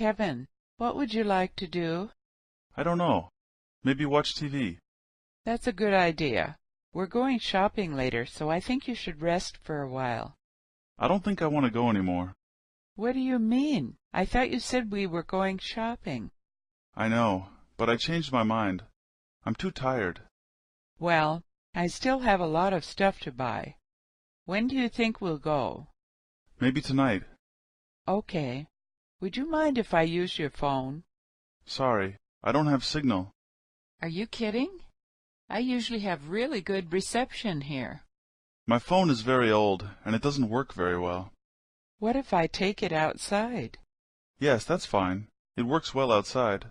Kevin. What would you like to do? I don't know. Maybe watch TV. That's a good idea. We're going shopping later, so I think you should rest for a while. I don't think I want to go anymore. What do you mean? I thought you said we were going shopping. I know, but I changed my mind. I'm too tired. Well, I still have a lot of stuff to buy. When do you think we'll go? Maybe tonight. Okay. Would you mind if I use your phone? Sorry, I don't have signal. Are you kidding? I usually have really good reception here. My phone is very old, and it doesn't work very well. What if I take it outside? Yes, that's fine. It works well outside.